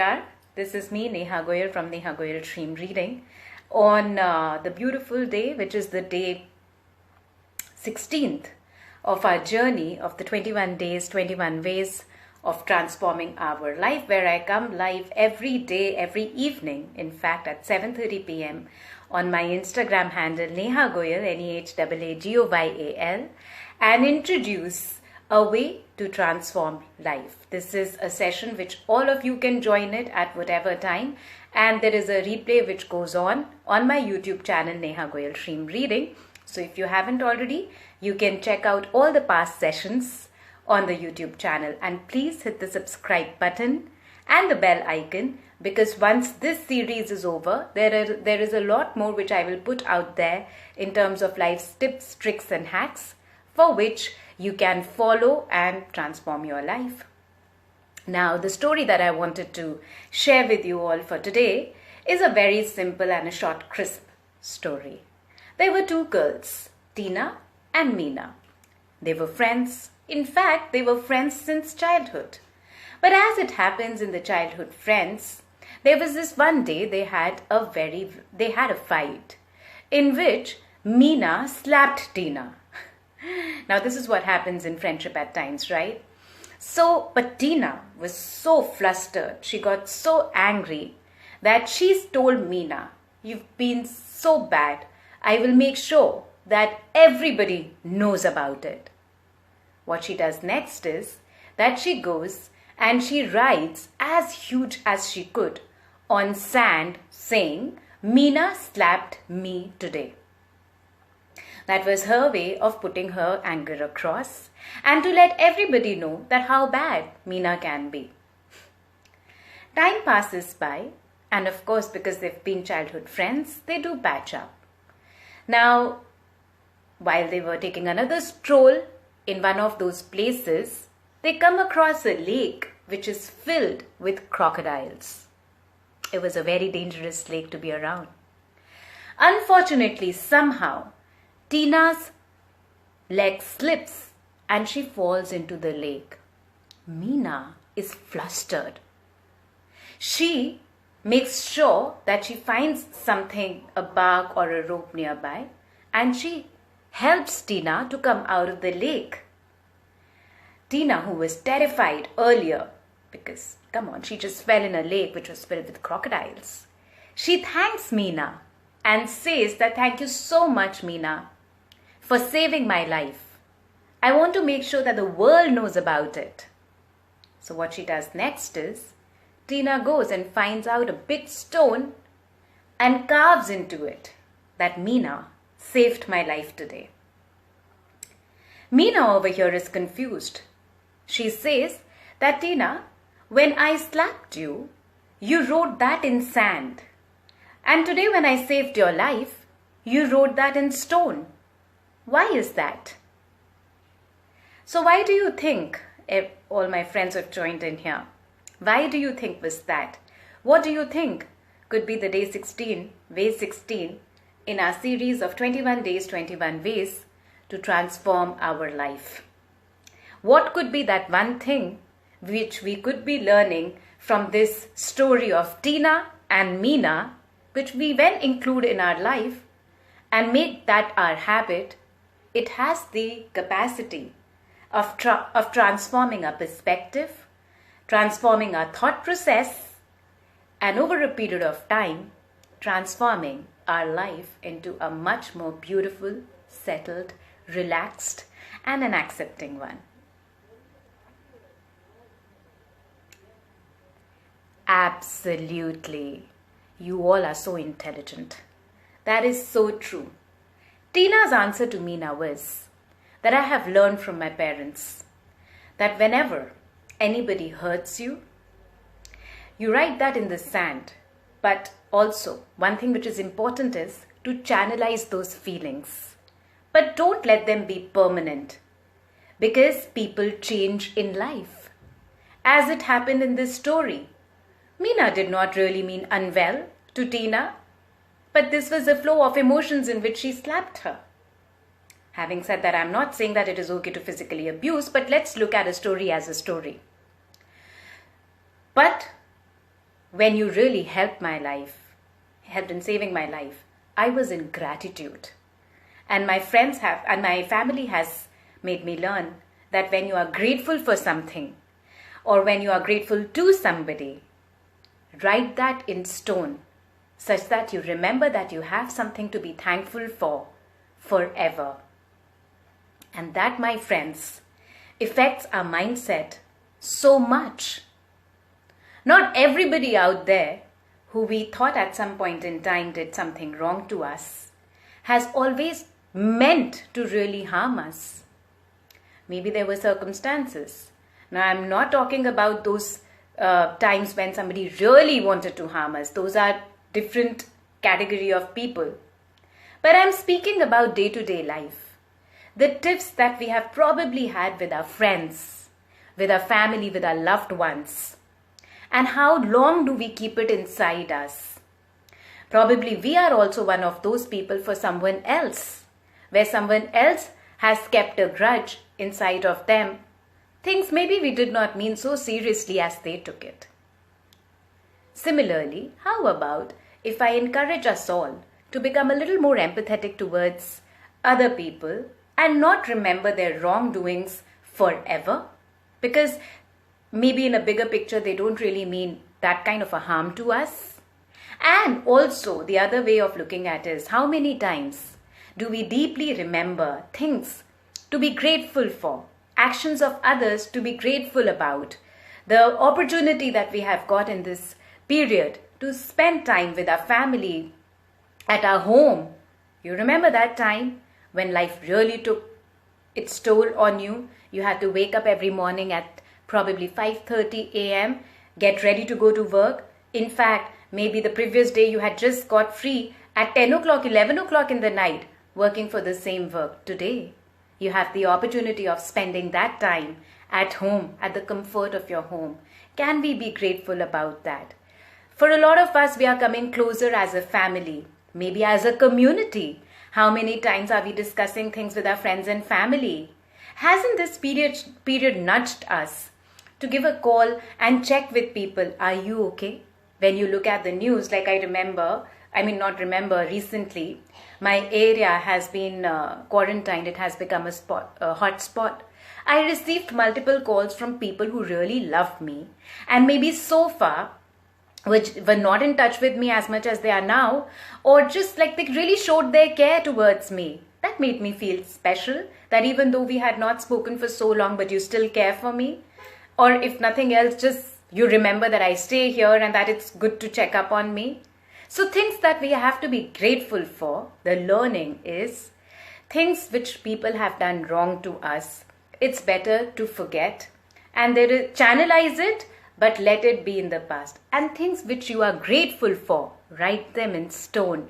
Namaskar. This is me, Neha Goyal from Neha Goyal Dream Reading on the beautiful day, which is the day 16th of our journey of the 21 days, 21 ways of transforming our life, where I come live every day, every evening, in fact at 7:30 p.m. on my Instagram handle Neha Goyal, NEHAAGOYAL, and introduce a way to transform life. This is a session which all of you can join it at whatever time, and there is a replay which goes on my YouTube channel Neha Goyal Dream Reading. So if you haven't already, you can check out all the past sessions on the YouTube channel, and please hit the subscribe button and the bell icon, because once this series is over, there is a lot more which I will put out there in terms of life's tips, tricks and hacks for which you can follow and transform your life. Now, the story that I wanted to share with you all for today is a very simple and a short, crisp story. There were two girls, Tina and Meena. They were friends. In fact, they were friends since childhood. But as it happens in the childhood friends, there was this one day they had a fight in which Meena slapped Tina. Now, this is what happens in friendship at times, right? But Tina was so flustered. She got so angry that she told Meena, "You've been so bad. I will make sure that everybody knows about it." What she does next is that she goes and she writes as huge as she could on sand saying, "Meena slapped me today." That was her way of putting her anger across and to let everybody know that how bad Meena can be. Time passes by, and of course, because they've been childhood friends, they do patch up. Now, while they were taking another stroll in one of those places, they come across a lake which is filled with crocodiles. It was a very dangerous lake to be around. Unfortunately, somehow, Tina's leg slips and she falls into the lake. Meena is flustered. She makes sure that she finds something, a bark or a rope nearby, and she helps Tina to come out of the lake. Tina, who was terrified earlier, because, come on, she just fell in a lake which was filled with crocodiles. She thanks Meena and says that, "Thank you so much, Meena, for saving my life. I want to make sure that the world knows about it." So what she does next is, Tina goes and finds out a big stone and carves into it that Meena saved my life today. Meena over here is confused. She says that, "Tina, when I slapped you, you wrote that in sand. And today when I saved your life, you wrote that in stone. Why is that?" So why do you think, all my friends have joined in here, why do you think was that? What do you think could be the day 16, way 16 in our series of 21 days, 21 ways to transform our life? What could be that one thing which we could be learning from this story of Tina and Meena, which we then include in our life and make that our habit? It has the capacity of transforming our perspective, transforming our thought process, and over a period of time, transforming our life into a much more beautiful, settled, relaxed, and an accepting one. Absolutely. You all are so intelligent. That is so true. Tina's answer to Meena was that, "I have learned from my parents that whenever anybody hurts you, you write that in the sand. But also, one thing which is important is to channelize those feelings. But don't let them be permanent, because people change in life." As it happened in this story, Meena did not really mean unwell to Tina, but this was a flow of emotions in which she slapped her. Having said that, I'm not saying that it is okay to physically abuse, but let's look at a story as a story. But when you really helped in saving my life, I was in gratitude. And my family has made me learn that when you are grateful for something, or when you are grateful to somebody, write that in stone, such that you remember that you have something to be thankful for forever. And that, my friends, affects our mindset so much. Not everybody out there who we thought at some point in time did something wrong to us has always meant to really harm us. Maybe there were circumstances. Now, I'm not talking about those times when somebody really wanted to harm us. Those are different category of people. But I'm speaking about day-to-day life. The tips that we have probably had with our friends, with our family, with our loved ones. And how long do we keep it inside us? Probably we are also one of those people for someone else, where someone else has kept a grudge inside of them. Things maybe we did not mean so seriously as they took it. Similarly, how about if I encourage us all to become a little more empathetic towards other people and not remember their wrongdoings forever? Because maybe in a bigger picture, they don't really mean that kind of a harm to us. And also, the other way of looking at it is, how many times do we deeply remember things to be grateful for, actions of others to be grateful about, the opportunity that we have got in this period to spend time with our family, at our home. You remember that time when life really took its toll on you? You had to wake up every morning at probably 5:30 a.m., get ready to go to work. In fact, maybe the previous day you had just got free at 10 o'clock, 11 o'clock in the night, working for the same work. Today, you have the opportunity of spending that time at home, at the comfort of your home. Can we be grateful about that? For a lot of us, we are coming closer as a family, maybe as a community. How many times are we discussing things with our friends and family? Hasn't this period nudged us to give a call and check with people, are you okay? When you look at the news, like recently, my area has been quarantined. It has become a hot spot. I received multiple calls from people who really love me and maybe so far which were not in touch with me as much as they are now, or just like they really showed their care towards me. That made me feel special, that even though we had not spoken for so long, but you still care for me. Or if nothing else, just you remember that I stay here and that it's good to check up on me. So things that we have to be grateful for, the learning is things which people have done wrong to us. It's better to forget and channelize it, but let it be in the past. And things which you are grateful for, write them in stone.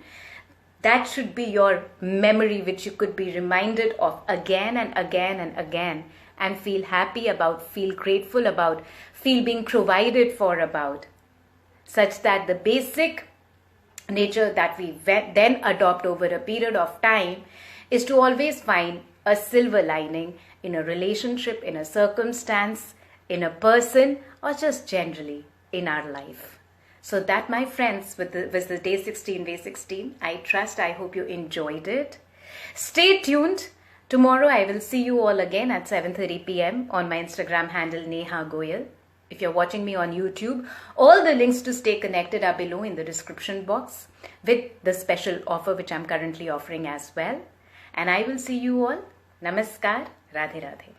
That should be your memory, which you could be reminded of again and again and again, and feel happy about, feel grateful about, feel being provided for about, such that the basic nature that we then adopt over a period of time is to always find a silver lining in a relationship, in a circumstance, in a person, or just generally in our life. So that, my friends, was the day 16, way 16. I hope you enjoyed it. Stay tuned. Tomorrow I will see you all again at 7:30 p.m. on my Instagram handle Nehaa Goyal. If you're watching me on YouTube, all the links to stay connected are below in the description box with the special offer which I'm currently offering as well. And I will see you all. Namaskar. Radhe Radhe.